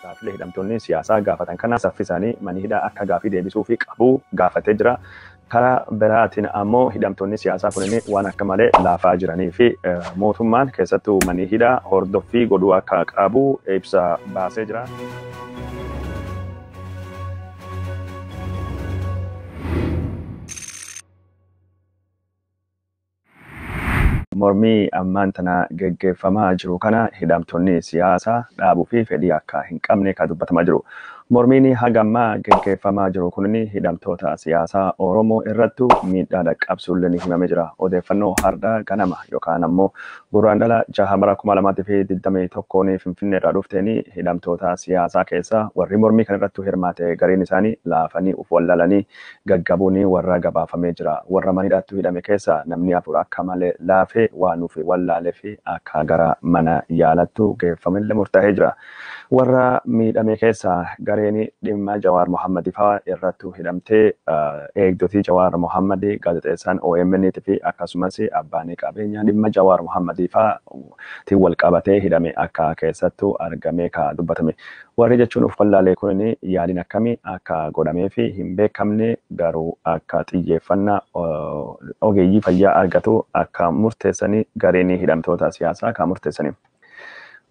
Gaaffilee hidhamtoonni siyaasaa gaafatan kana saffisaanii manni hidhaa akka gaaffii deebisuu fi qabu gaafatee jira. Karaa biraatiin ammoo hidhamtoonni siyaasaa kunniin waan akka malee laafaa jiranii fi mootummaan keessattuu manni hidhaa hordoffii godhuu akka qabu ibsa baasee jira. Mormii ammaan tana geggeeffamaa jiru kana hidhamtoonni siyaasaa dhaabuu fi fedhii akka hin qabne kan dubbatamaa jiru. Mormiin hagammaa geggeeffamaa jiru kun hidhamtoota siyaasaa Oromoo irrattu miidhaa dhaqqabsuun himamee jira. Odeeffannoo har'a ganama yookaan ammoo guraandhala 6/2021 Finfinnee irraa dhufteen hidhamtoota siyaasaa keessa warri mormii kan irrattu hirmaate gariin isaanii laafanii uf wallalanii gaggabuun warra gabaafamee jira. Warra manidhaattu hidhame keessa namni 4 akka malee laafee waan uf wallaalee fi akka gara mana yaalattu geeffamillee murtaa'ee jira. Warra miidhame keessa gareen dhimma Jawaar Mohammad fa'aa irrattu hidhamtee eegdotii Jawaar Mohammad gaazexeessaan OMN fi akkasumas abbaan qabeenyaa dhimma Jawaar Mohammad fa'aa wal qabatee hidhame akka keessattuu argamee ka dubbatame. Warri jechuun uf wallaalee kun yaaliin akkamii akka godhamee fi hin beekamne garuu akka xiyyeeffannaa ogeeyyii fayyaa argatu akka murteessanii gareen hidhamtoota siyaasaa kan murteessanii.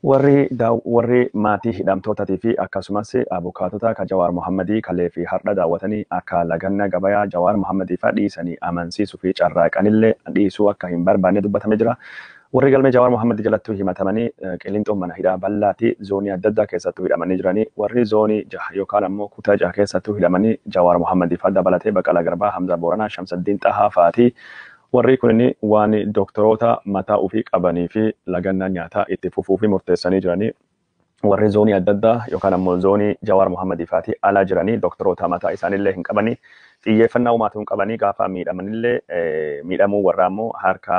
Warri maatii hidhamtootatii fi akkasumas abukaatota kan Jawaar Mohammadii kalee fi har'a daawwatanii akka laganna gabayaa Jawaar Mohammadii fa'aa dhiisanii amansiisuu fi carraaqanillee dhiisuu akka hin barbaanne dubbatamee jira. Warri galmee Jawaar Mohammadii jalatti himatamanii qiliinxoo mana hidhaa bal'aatti zoonii adda addaa keessattuu hidhamanii jiranii. Warri zoonii 6 yookaan ammoo kutaa 6 keessattuu hidhamanii Jawaar Mohammadii fa'aa dabalatee Baqqalaa Garbaa, Hamza Booranaa, Shamsaddiin Xahaa fa'aati. Warri kunniin waan doktoroota mataa ofii qabanii fi laganna nyaataa itti fufuu fi murteessanii jiranii. Warri zoonii adda addaa yookaan ammoo zoonii Jawaar Mohammadii fa'aati alaa jiranii doktoroota mataa isaanillee hin qabanii xiyyeeffannaa uummatu hin qabanii gaafa miidhamanillee miidhamuu warra ammoo harka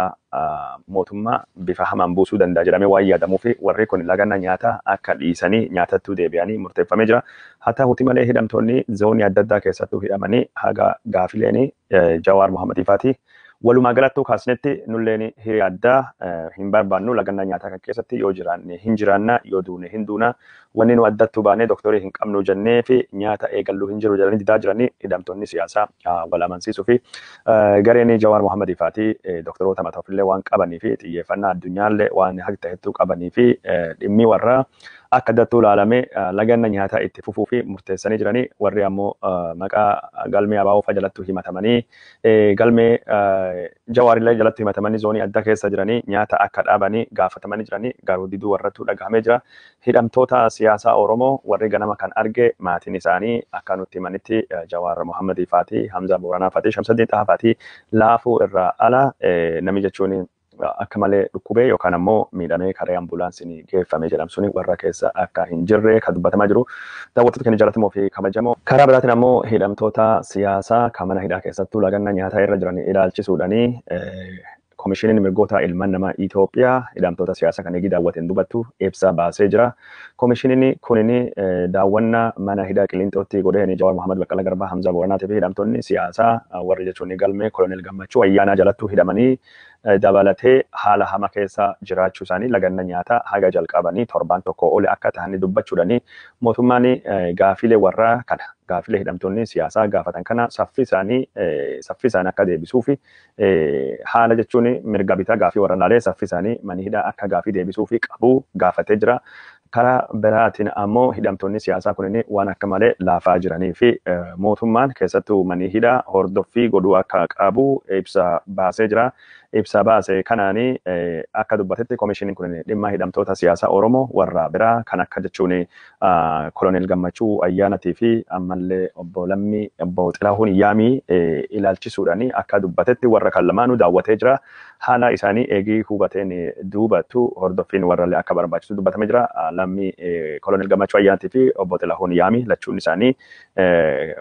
mootummaa bifa hamaan buusuu danda'a jedhamee waan yaadamuu fi warri kun laganna nyaataa akka dhiisanii nyaatattuu deebi'anii murteeffamee jira. Haa ta'uuti malee hidhamtoonni zoonii adda addaa keessattuu hidhamanii haga gaafileen Jawaar Mohammadii fa'aati. Walumaa galattuu kaasnetti nulleen hiriyaa addaa hin barbaannu laganna nyaataa kan keessatti yoo jiraanne hin jiraanna yoo duune hin duuna wanni nu addattuu baanee doktorii hin qabnu jennee fi nyaata eegalluu hin jiru jedhanii didaa jiranii hidhamtoonni siyaasaa wal amansiisuu fi gareen Jawaar Mohammadii fa'aati doktoroota mataa ofillee waan qabanii fi xiyyeeffannaa addunyaallee waan haqi ta'ettuu qabanii fi dhimmi warra akka addattuu ilaalamee laganna nyaataa itti fufuu fi murteessanii jiranii warri ammoo maqaa galmee abaa'oo jalatti himatamanii galmee Jawaarillee jalatti himatamanii zoonii adda keessa jiranii nyaata akka dhaabanii gaafatamanii jiranii garuu diduu warrattuu dhagahamee jira. Hidhamtoota siyaasaa Oromoo warri ganama kan arge maatiin isaanii akka nutti himanitti Jawaar Mohammadii fa'aati, Hamza Booranaa fa'aati, Shamsaddiin Xahaa fa'aati laafuu irraa ala nami jechuun akka malee dhukkubee yookaan ammoo miidhamee karee ambulaansiin geeffamee jedhamsuun warra keessa akka hin jirre kan dubbatamaa jiru. Daawwattoota keenya jaallatamoo fi kabajamoo. Karaa biraatiin ammoo hidhamtoota siyaasaa kan mana hidhaa keessattuu laganna nyaataa irra jiran ilaalchisuudhaanii Komishiniin mirgoota ilmaan namaa Itoophiyaa hidhamtoota siyaasaa kan eegi daawwateen dubbatu ibsa baasee jira. Komishiniin kunin daawwannaa mana hidhaa qiliinxootti godheen Jawaar Mohammad, Baqqalaa Garbaa, Hamza Booranaatii fi hidhamtoonni siyaasaa warri jechuun galmee Koloneel Gammachuu ayyaanaa jalattuu hidhamanii dabalatee haala hama keessa jiraachuu isaanii laganna nyaataa haga jalqabanii torban tokko ole akka ta'anii dubbachuudhaanii mootummaan gaafilee warraa kana gaafilee hidhamtoonni siyaasaa gaafatan kana saffisaan akka deebisuu fi haala jechuun mirga bitaa gaafii warra laalee saffisaanii manni hidhaa akka gaafii deebisuu fi qabu gaafatee jira. Karaa biraatiin ammoo hidhamtoonni siyaasaa kunniin waan akka malee laafaa jiranii fi mootummaan keessattuu manni hidhaa hordoffii godhuu akka qabu ibsa baasee jira. Ibsa baase kanaanii akka dubbatetti komishiniin kun dhimma hidhamtoota siyaasaa Oromoo warra biraa kan akka jechuun Koloneel Gammachuu ayyaanatii fi ammallee obbo Lammii obbo Xilaahuun Yaamii ilaalchisuudhaanii akka dubbatetti warra kan lamaanuu daawwatee jira. Haala isaanii eegii hubateen duubattu hordoffiin warrallee akka barbaachisu dubbatamee jira. Lammii Koloneel Gammachuu ayyaanatii fi obbo Xilaahuun Yaamii lachuun isaanii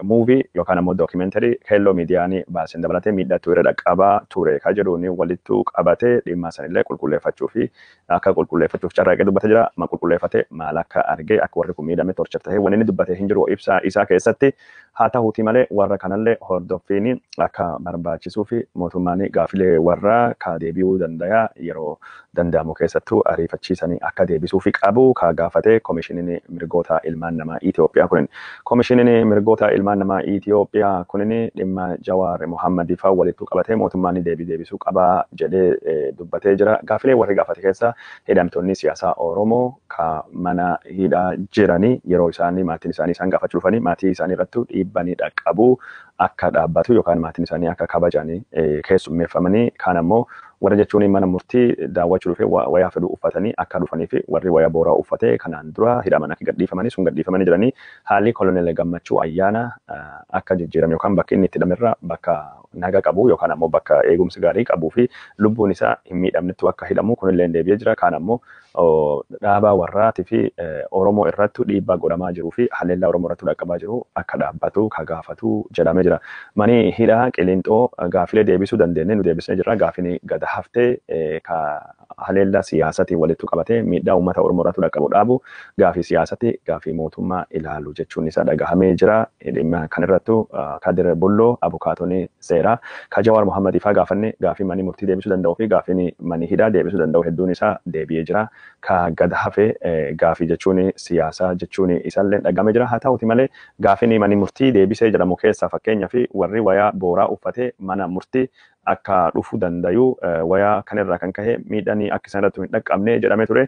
muuvii yookaan ammoo dookimenterii Hello miidiyaan baaseen dabalatee miidhattuu irra dhaqqabaa ture kan jedhuun walittu qabatee dhimma sanillee qulqulleeffachuu fi akka qulqulleeffachuuf carraaqee dubbatee jira. Ma qulqulleeffatee maal akka argee akka warri kun miidhame torchar ta'ee wanni inni dubbatee hin jiru ibsaa isaa keessatti haa ta'uuti malee warra kanallee hordoffiin akka barbaachisuu fi mootummaan gaafilee warra ka deebi'uu danda'a yeroo danda'amu keessattuu ariifachiisanii akka deebisuu fi qabu ka gaafatee koomishiniin mirgoota ilmaan namaa Itoophiyaa kunin. Koomishiniin mirgoota ilmaan namaa Itoophiyaa kunin dhimma Jawaar Mohammadii fa'aa walittu qabatee mootummaan deebisuu qaba jedhee dubbatee jira. Gaafilee warri gaafate keessa hidhamtoonni siyaasaa Oromoo ka mana hidhaa jiranii yeroo isaanii maatiin isaanii isaan gaafachuu dhufanii maatii isaanii irratti dhiibbanii dhaqqabuu akka dhaabbatu yookaan maatiin isaanii akka kabajanii keessummeeffamanii kaan ammoo warra jechuun mana murtii daawwachuu dhufee wayaa fedhu uffatanii akka dhufanii fi warri wayaa booraa uffatee kanaan dura hidhaman akka gadhiifamanii sun gadhiifamanii jiranii haalli koloneel gammachuu ayyaana akka jijjiirame yookaan bakki inni itti hidhamerra bakka naga qabu yookaan ammoo bakka eegumsi gaarii qabuu fi lubbuun isaa hin miidhamnetti akka hidhamu kunillee deebi'ee jira. Kaan ammoo dhaabaa warraatii fi Oromoo irratti dhiibbaa godhamaa jiruu fi haleellaa Oromoo irratti dhaqqabaa jiru akka dhaabbatu ka gaafatu jedhamee jira. Mani hidhaa Qiliinxoo gaafilee deebisuu dandeenye nu deebisnee jirra. Gaafini gada haftee ka haleellaa siyaasatiin walitti qabatee miidhaa uummata Oromoo irratti dhaqqabu dhaabu gaafii siyaasati gaafii mootummaa ilaalu jechuun isaa dhagahamee jira. Dhimma kanarrattu Kadir Bulloo abukaatonni seeraa ka Jawaar Mohammadii fa'aa gaafanne gaafii mani murtii deebisuu danda'uu fi gaafini mani hidhaa deebisuu danda'u hedduun isaa deebi'ee jira. Ka gada hafe gaafii jechuun siyaasaa jechuun isaallee dhagamee jira. Haa ta'uuti malee gaafini mani murtii deebisee jedhamu keessaa fakkeenyaaf warri wayaa booraa uffatee mana murtii akka dhufuu dandayu wayaa kanarraa kan ka'e miidhanii akka isaan irratti hin dhaqqabne jedhamee ture.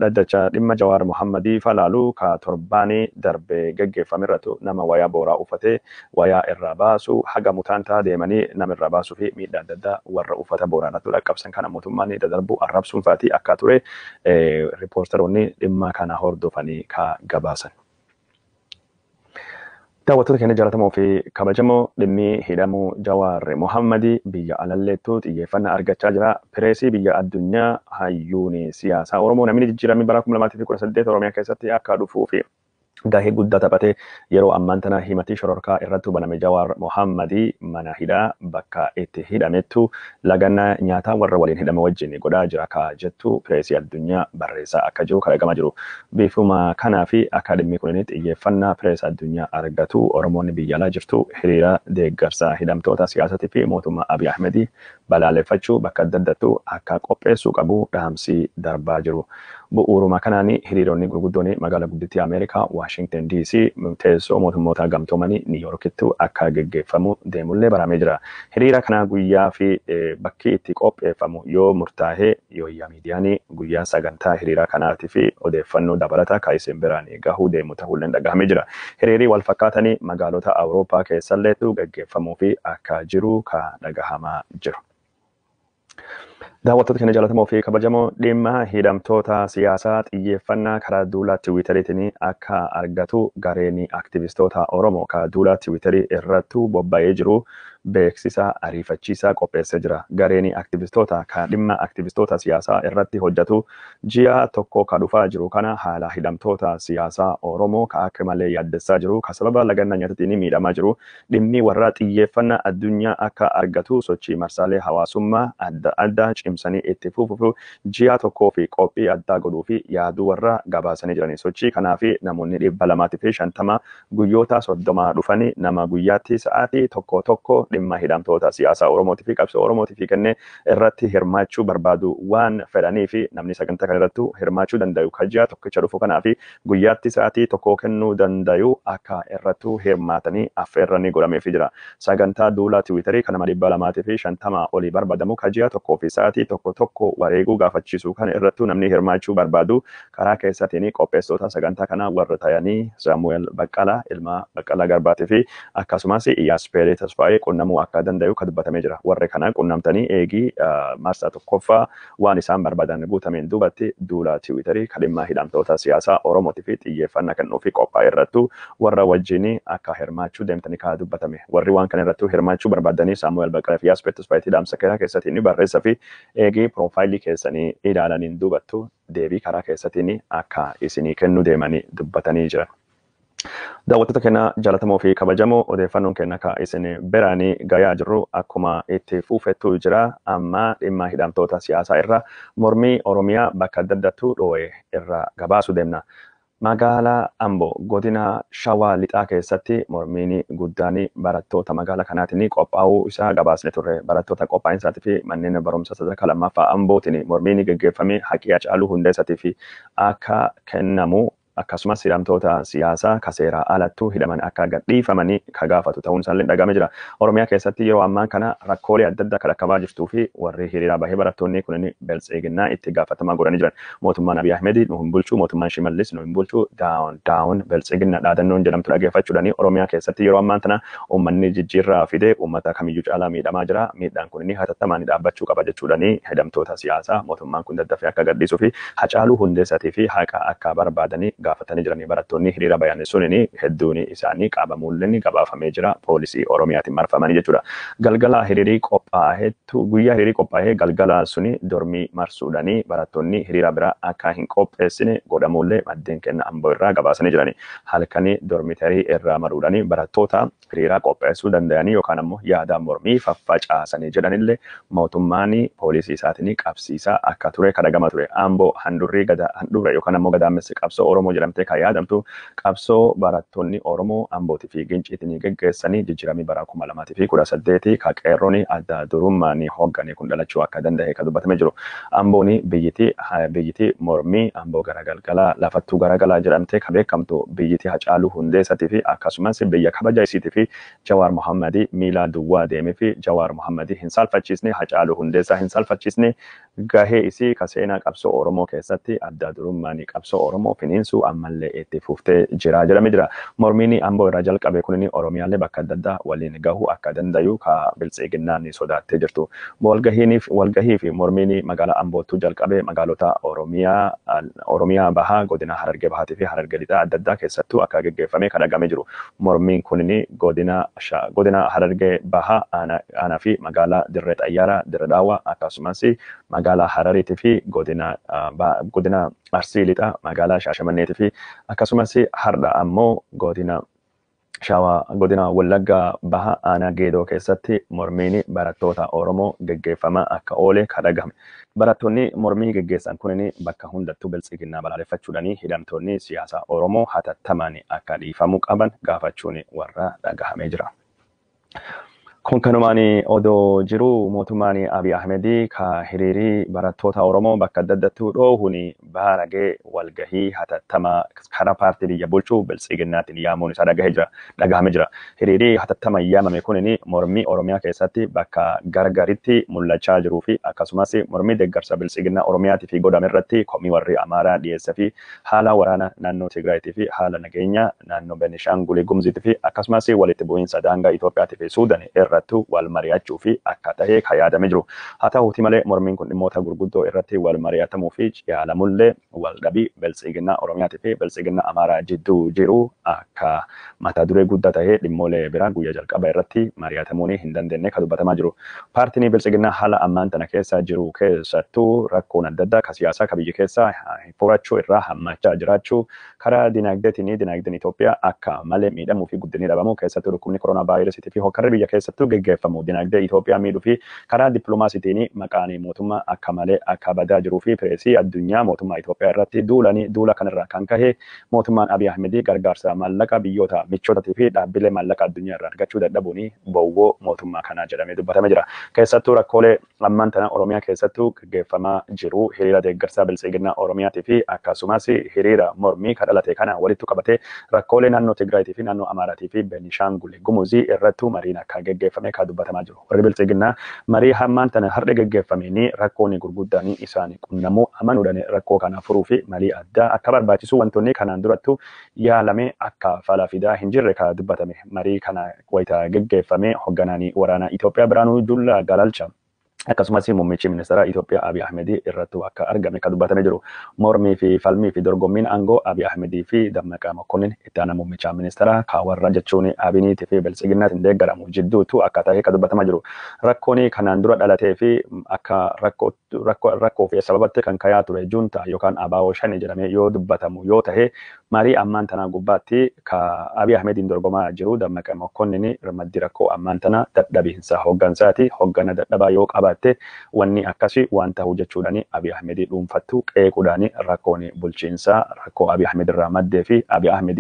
Dhaddacha dhimma Jawaar Mohammadii falaalu ka torbaanii darbe geggeeffame irratti nama wayaa booraa uffatee wayaa irraa baasu haga mutaantaa deemanii nama irraa baasuu fi miidhaa adda addaa warra uffata booraa irratti dhaqqabsan kana mootummaan dadarbu arrabsuun fa'aatii akka ture riippoortaroonni dhimma kana hordofanii ka gabaasan. Daawwattoota keenya jaallatamoo fi kabajamoo dhimmi hidhamuu Jawaar Mohammadii biyya alalleettuu xiyyeeffannaa argachaa jira. Pireesii biyya addunyaa hayyuun siyaasaa Oromoo namni jijjiiramni bara 2018 Oromiyaa keessatti akka dhufuu fi gahee guddaa taphatee yeroo ammaan tana himatii shororkaa irratti baname Jawaar Mohammadii mana hidhaa bakka itti hidhamettu lagannaa nyaataa warra waliin hidhame wajjin godhaa jira ka jettu pireesii addunyaa barreessaa akka jiru kadhagamaa jiru. Bifuma kanaa fi akaademii kunin xiyyeeffannaa pireesii addunyaa argatu Oromoonni biyya alaa jirtu hiriira deeggarsaa hidhamtoota siyaasatii fi mootummaa Abiy Ahmedii balaaleffachuu bakka adda addattu akka qopheessuu qabu dhaamsi darbaa jiru. Bu'uuruma kanaan hiriironni gurguddoon magaalaa guddittii Ameerikaa Washington DC teessoo mootummoota gamtoomanii New Yorkitti akka geggeeffamu deemullee baramee jira. Hiriira kana guyyaa fi bakki itti qopheeffamu yoo murtaa'e yooyyaa miidiyaan guyyaa sagantaa hiriira kanaatii fi odeeffannoo dabalataa ka isin biraan gahuu deemu ta'uullee dhagahamee jira. Hiriirri wal fakkaatanii magaalota Awurooppaa keessalleetu geggeeffamuu fi akka jiru ka dhagahamaa jiru. Daawwattoota keenya jaallatamoo fi kabajamoo dhimma hidhamtoota siyaasaa xiyyeeffannaa karaa duula Tiwiiteriitiin akka argatu gareen aktivistoota Oromoo ka duula Tiwiiterii irrattu bobba'ee jiru beeksisa ariifachiisaa qopheessee jira. Gareen aktivistoota ka dhimma aktivistoota siyaasaa irratti hojjetu ji'a tokko ka dhufaa jiru kana haala hidhamtoota siyaasaa Oromoo ka akka malee yaaddessaa jiru ka sababa lagannaa nyaataatiin miidhamaa jiru dhimmi warra xiyyeeffannaa addunyaa akka argatu sochii marsaalee hawaasummaa adda addaa cimsanii itti fufuuf ji'a tokkoo fi qophii addaa godhuu fi yaaduu warra gabaasanii jiranii sochii kanaa fi namoonni 250 guyyoota 30 dhufanii nama guyyaatti sa'aatii tokko dhimma hidhamtoota siyaasaa Oromootii fi qabsoo Oromootii fi kennee irratti hirmaachuu barbaadu waan fedhanii fi namni sagantaa kana irratti hirmaachuu danda'u ji'a tokkicha dhufu kanaa fi guyyaatti sa'aatii tokko kennuu danda'u akka irratti hirmaatanii affeerranii godhameefii jira. Sagantaa duula Tiwiiterii kana 250 olii barbaadamu ji'a tokkoo fi sa'aatii tokko wareeguu gaafachiisu kan irratti namni hirmaachuu barbaadu karaa keessatiin qopheessitoota sagantaa kana warra ta'anii Saamu'eel Baqqalaa ilma Baqqalaa Garbaatii fi akkasumas Iyyaaspeerii Tasfaayee qunnamuu akka danda'u kan dubbatamee jira. Warri kana qunnamtanii eegii marsaa tokkoffaa waan isaan barbaadan guutameen duubatti duula Tiwiiterii kan dhimma hidhamtoota siyaasaa Oromootii fi xiyyeeffannaa kennuu fi qophaa'e irratti warra wajjin akka hirmaachuu deemtanii kan dubbatame. Warri waan kana irratti hirmaachuu barbaadanii Saamu'eel Baqqalaa fi Iyyaaspeerii Tasfaayee dhaamsa karaa keessatti ni barreessa fi eegii piroofaayilii keessanii ilaalaniin duubattu deebii karaa keessatiin akka isinii kennuu deemanii dubbatanii jiran. Daawwattoota keenya jaallatamoo fi kabajamoo odeeffannoon keenya ka isin biraanii gayaa jirru akkuma itti fuufettuu jira amma dhimma hidhamtoota siyaasaa irra mormii Oromiyaa bakka adda addaattuu dho'e irra gabaasuu deemna. Magaalaa Amboo godina Shawaa Lixaa keessatti mormiin guddaan barattoota magaalaa kanaatiin qophaa'uu isaa gabaasne turre. Barattoota qophaa'insaati fi manneen barumsa sadarkaa lammaffaa Ambootiin mormiin gaggeeffamee haqii Hacaaluu Hundeessaatii fi akka kennamu akkasumas hidhamtoota siyaasaa kaseeraa alattuu hidhaman akka gadhiifamanii ka gaafatu ta'uun isaallee dhagahame jira. Oromiyaa keessatti yeroo ammaa kana rakkoolee adda addaa kadhakkamaa jirtuu fi warri hiriira bahee barattoonni kunin beltseeginnaa itti gaafatamaa godhanii jiran. Mootummaan Abiy Ahmed nu hin bulchu, mootummaan Shimallis nu hin bulchu, daawun beltseeginnaa dhaadannoon jedhamtu dhageeffachuudhaani Oromiyaa keessatti yeroo ammaa kana uummanni jijjiirraa fidee uummata kamiyyuu caalaa miidhamaa jira. Miidhaan kunin hatattamaan dhaabbachuu qaba jechuudhaani hidhamtoota siyaasaa mootummaan kun daddafee akka gadhiisuu fi Hacaaluu Hundeessaatii fi haqa akka barbaadanii gaafatanii jiranii barattoonni hiriira bayan suniin hedduun isaanii qabamuulleen gabaafamee jira poolisii Oromiyaatiin marfamanii jechuudha. Galgala hiriirii qophaa'eetu guyyaa hiriirii qophaa'ee galgala suni dormii marsuudhaanii barattoonni hiriira biraa akka hin qopheessine godhamuullee maddeen keenya Amboo irraa gabaasanii jiranii. Halkanii dormitarii irraa maruudhaanii barattoota hiriira qopheessuu danda'anii yookaan ammoo yaada mormii faffacaasanii jedhanillee mootummaan poolisii isaatiin qabsiisaa akka ture kadhagama ture. Amboo handhuura yookaan ammoo gadaamessi qabsoo Oromoo jedhamtee kan yaadamtu qabsoo barattoonni Oromoo Ambootii fi Ginciitiin geggeessanii jijjiiramii bara 2018 ka qeerroon adda durummaan hooggane kun dhalachuu akka danda'e kan dubbatamee jiru. Amboon biyyittii mormii Amboo garagalgalaa lafattuu garagalaa jedhamtee kan beekamtu biyyittii Hacaaluu Hundeessaatii fi akkasumas biyya kabaja isiitii fi Jawaar Mohammadii miila duwwaa deemee fi Jawaar Mohammadii hin salphachiisne Hacaaluu Hundeessaa hin salphachiisne gahee isii ka seenaa qabsoo Oromoo keessatti adda durummaan qabsoo Oromoo finiinsuu ammallee itti fuuftee jira jedhamee jira. Mormiin Amboo irraa jalqabe kunin Oromiyaallee bakka adda addaa waliin gahuu akka dandayu ka biltseeginnaan sodaattee jirtu. Walgahii fi mormiin magaalaa Ambootu jalqabe magaalota Oromiyaa bahaa godina Harargee bahaatii fi Harargee lixaa adda addaa keessattuu akka gaggeeffamee kadhagamee jiru. Mormiin kunin godina Harargee bahaa aanaa fi magaalaa Dirree Xayyaaraa Dirree Dhaawaa akkasumas magaalaa Harariitii fi godina Arsii lixaa magaalaa Shaashamanneetii fi akkasumas har'a ammoo godina Wallaggaa baha aanaa Geedoo keessatti mormiin barattoota Oromoo gaggeeffamaa akka oole kadhagame. Barattoonni mormii gaggeessan kunin bakka hundattuu biltsiginnaa balaaleffachuudhaanii hidhamtoonni siyaasaa Oromoo hatattamaan akka dhiifamuu qaban gaafachuun warra dhagahamee jira. Kun kanumaan odoo jiru mootummaan Abiy Ahmed ka hiriirii barattoota Oromoo bakka adda addaattuu dhoohuun baaragee walgahii hatattamaa karaa paartii biyya bulchuu biltsiginnaatiin yaamuun isaa dhagahamee jira. Hiriirii hatattamaa yaamame kunin mormii Oromiyaa keessatti bakka gargaritti mul'achaa jiruu fi akkasumas mormii deeggarsa biltsiginnaa Oromiyaatii fi godhame irratti komii warri Amaaraa dhiyeesse fi haala waraana naannoo Tigraayitii fi haala nageenya naannoo Benishaangul Gumuziitii fi akkasumas walitti bu'iinsa daangaa Itoophiyaatii fi Suudaan irrattu wal mari'achuu fi akka ta'e kan yaadamee jiru. Haa ta'uutii malee mormiin kun dhimmoota gurguddoo irratti wal mari'atamuu fi yaalamullee wal dhabii biltsiginnaa Oromiyaatii fi biltsiginnaa Amaaraa jidduu jiru akka mata duree guddaa ta'ee dhimmoolee biraa guyyaa jalqaba irratti mari'atamuun hin dandeenye kan dubbatamaa jiru. Paartiin biltsiginnaa haala ammaan tana keessa jiru keessattuu rakkoon adda addaa ka siyaasaa ka biyya keessa furachuu irraa hammachaa jiraachuu karaa dinagdeen Itoophiyaa akka malee miidhamuu fi guddinni dhabamuu keessattuu dhukkubni koronaa vaayirasiitii fi hokkarri biyya keessattuu gaggeeffamu dinagdee Itoophiyaa miidhuu fi karaa dippiloomaasiitiin maqaan mootummaa akka malee akka badaa jiruu fi pireesii addunyaa mootummaa Itoophiyaa irratti duula kanarraa kan ka'e mootummaan Abiy Ahmed gargaarsa maallaqa biyyoota michootaatii fi dhaabbilee maallaqa addunyaa irraa argachuu dadhabuun bowwoo mootummaa kanaa jedhamee dubbatamee jira. Keessattuu rakkoolee ammaan tana Oromiyaa keessattuu gaggeeffamaa jiru hiriira deeggarsaa biltsiginnaa Oromiyaatii fi akkasumas hiriira mormii kadhalate kana walitti qabatee rakkoolee naannoo Tigraayitii fi naannoo Amaaraatii fi Benishaangul Gumuzii irrattuu mariin akka gaggeeffame kan dubbatamaa jiru. Warri biltsiginnaa marii hammaan tana har'a gaggeeffameen rakkoonni gurguddaan isaanii qunnamuu amanuudhaan rakkoo kana furuu fi malii addaa akka barbaachisu wantoonni kanaan durattu yaalame akka fala fidaa hin jirre kan dubbatame. Marii kana wayita gaggeeffame hogganaanii waraanaa Itoophiyaa Biraanuu Jullaa Galalcha akkasumas muummichi ministeera Itoophiyaa Abiy Ahmed irrattu akka argame kan dubbatamee jiru. Mormii fi falmii fi dorgommiin aangoo Abiy Ahmed fi Dammaqaa Mokonnin itti aanaa muummicha ministeera kaawwarra jechuun Abiniitii fi Biltsiginnaatiin deeggaramu jidduutu akka ta'e kan dubbatamaa jiru. Rakkoon kanaan dura dhalatee fi akka rakkoo fi sababatti kan kayaa ture junta yookaan abaawoo shani jedhamee yoo dubbatamu yoo ta'e marii ammaan tanaa gubbaatti ka Abiy Ahmediin dorgomaa jiru Dammaqaa Mokonnin maddi rakkoo ammaan tanaa dadhabiinsa hooggansaati. Hooggana dadhabaa yoo qabaatte wanni akkasii wanta hojjechuudhaani Abiy Ahmed dhuunfattu qeequudhaani rakkoon bulchiinsaa rakkoo Abiy Ahmed irraa maddee fi Abiy Ahmed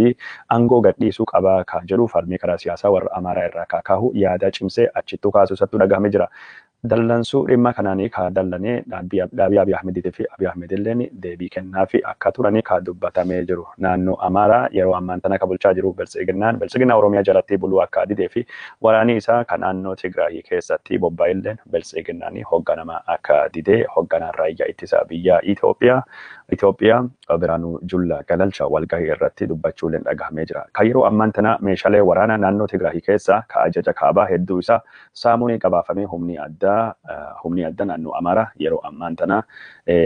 aangoo gadhiisuu qabaa kan jedhu falmii karaa siyaasaa warra Amaaraa irraa kaakahu yaada cimsee achittuu kaasuusattuu dhagahamee jira. Dallansuu dhimma kanaanii ka dallanii dhaabii Abiy Ahmediitii fi Abiy Ahmed illeen deebii kennaa fi akka turanii ka dubbatamee jiru. Naannoo Amaaraa yeroo ammaan tana ka bulchaa jiru Biltsiginnaa Oromiyaa jalatti buluu akka didee fi waraanii isaa kan naannoo Tigraay keessatti bobba'e illeen Biltsiginnaan hoogganamaa akka didee hoogganaan raayyaa ittisa biyya Itoophiyaa Biraanuu Jullaa Galalcha walgahii irratti dubbachuuleen dhagahamee jira. Kan yeroo ammaan tana meeshaalee waraanaa naannoo Tigraay keessa ka ajaja kaabaa hedduu isaa saamuun qabaafamee humni addaa naannoo Amaaraa yeroo ammaan tana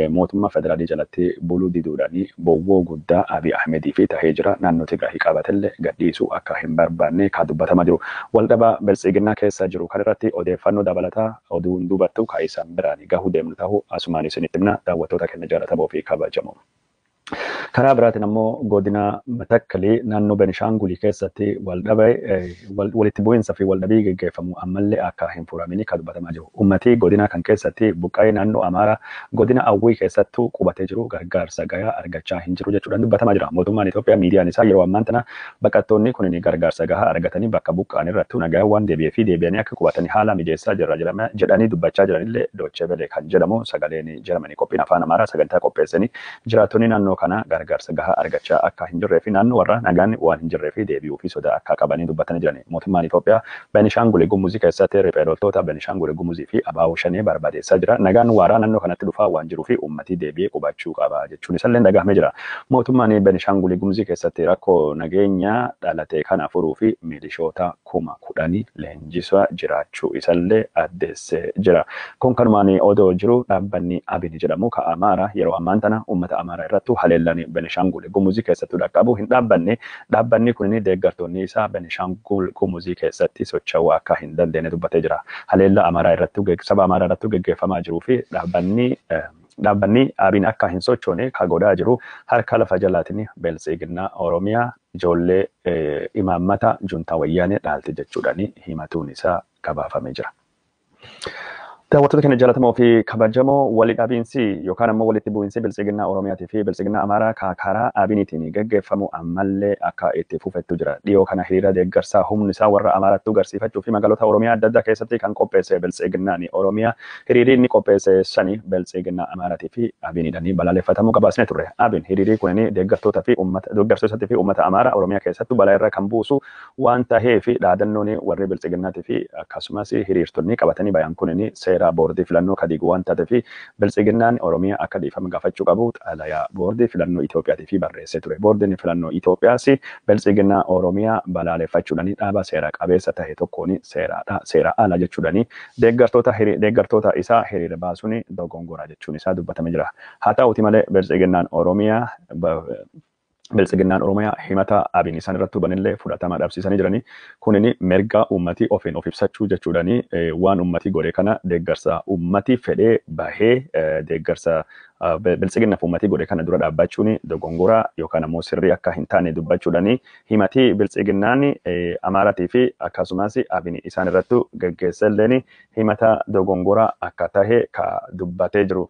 mootummaa federaalii jalatti buluu diduudhaanii bowwoo guddaa Abiy Ahmedii fi tahee jira. Naannoo Tigraay qabatelle gadhiisuu akka hin barbaanne kan dubbatamaa jiru. Waldhabaa Biltsiginnaa keessa jiru kan irratti odeeffannoo dabalataa oduun dubattu kan isaan biraan gahuu deemnu ta'uu asumaan isinitti himna daawwattoota keenya jaallatamoo fi kabajamoo. Karaa biraatiin ammoo godina Matakkalii naannoo Benishangulii keessatti walitti bu'iinsa fi waldhabii gaggeeffamu ammallee akka hin furamini kan dubbatamaa jiru. Uummatni godina kan keessatti buqqa'ee naannoo Amaaraa godina Awwii keessattuu qubatee jiru gargaarsa gahaa argachaa hin jiru jechuudhaan dubbatamaa jira. Mootummaan Itoophiyaa miidiyaan isaa yeroo ammaan tana baqattoonni kun gargaarsa gahaa argatanii bakka buqqa'an irrattu nagaa waan deebi'ee fi deebi'anii akka qubatanii haala mijeessaa jirra jedhanii dubbachaa jiranillee Doochee Velee kan jedhamu sagaleen Jarmanii qophiin afaan Amaaraa sagantaa qopheessanii jiraattonni naannoo kana gargaarsa gahaa argachaa akka hin jirree fi naannoo warra nagaan waan hin jirree fi deebi'uu fi sodaa akka qabanii dubbatanii jiran. Mootummaan Itoophiyaa Benishangul Gumuzii keessatti riphee loltoota Benishangul Gumuzii fi abaaboo shanee barbaadeessaa jira. Nagaan waaraa naannoo kanatti dhufaa waan jiruu fi uummatni deebi'ee qubachuu qaba jechuun isallee dhagahamee jira. Mootummaan Benishangul Gumuzii keessatti rakkoo nageenyaa dhalatee kana furuu fi milishoota 10,000 leenjisaa jiraachuu isallee addeessee jira. Kun kanumaan odoo jiru dhaabbanni Abin jedhamu ka Amaaraa yeroo ammaan tana uummata Amaaraa irrattu haleellanii Benishangul Gumuzii keessatti dhaqqabu hin dhaabbanne. Dhaabbanni kun deeggartoonni isaa Benishangul Gumuzii keessatti socho'uu akka hin dandeenye dubbatee jira. Haleellaa Amaaraa irratti saba Amaaraa irratti gaggeeffamaa jiruu fi dhaabbanni Abin akka hin sochoone ka godhaa jiru harka lafa jalaatiin Biltsiginnaa Oromiyaa ijoollee imaammata juntaa wayyaanee dhaalte jechuudhaan himatuun isaa gabaafamee jira. Daawwattoota keenya jaallatamoo fi kabajamoo walii dhabiinsi yookaan ammoo walitti bu'iinsi Biltsiginnaa Oromiyaatii fi Biltsiginnaa Amaaraa karaa Abiniitiin gaggeeffamu ammallee akka itti fufettu jira. Dhiyoo kana hiriira deeggarsaa humni isaa warra Amaaraattuu garsiifachuu fi magaalota Oromiyaa adda addaa keessatti kan qopheesse Biltsiginnaan Oromiyaa hiriirri inni qopheesse sani Biltsiginnaa Amaaraatii fi Abiniidhaan balaaleffatamuu gabaasnee turre. Abin hiriirri kun deeggartootaa fi uummata Amaaraa Oromiyaa keessattuu balaa irra kan buusu waan ta'eef dhaadannoon warri Biltsiginnaatii fi akkasumas hiriirtonni qabatanii bayan kun boordii filannoo kadiigu waan taateef Biltsiginnaan Oromiyaa akka dhiifama gaafachuu qabu xalayaa boordii filannoo Itoophiyaatii fi barreessee ture. Boordiin filannoo Itoophiyaas Biltsiginnaa Oromiyaa balaaleffachuudhaan dhaaba seera qabeessa ta'e tokkoon seera ala jechuudhaan deeggartoota isaa hiriira baasuun dogongoraa jechuun isaa dubbatamee jira. Haa ta'uuti malee Biltsiginnaan Oromiyaa himata Abin isaan irratti hubanillee fudhatama dhabsiisanii jiranii kunini mirga uummatii ofiin of ibsachuu jechuudhaani waan uummatii godhe kana deeggarsa uummatii fedhee bahee deeggarsa Biltsiginnaaf uummatii godhe kana dura dhaabbachuun dogongoraa yookaan ammoo sirrii akka hin taane dubbachuudhaani himatii Biltsiginnaan Amaaraatii fi akkasumas Abin isaan irratti gaggeessalleen himata dogongoraa akka tahe ka dubbatee jiru.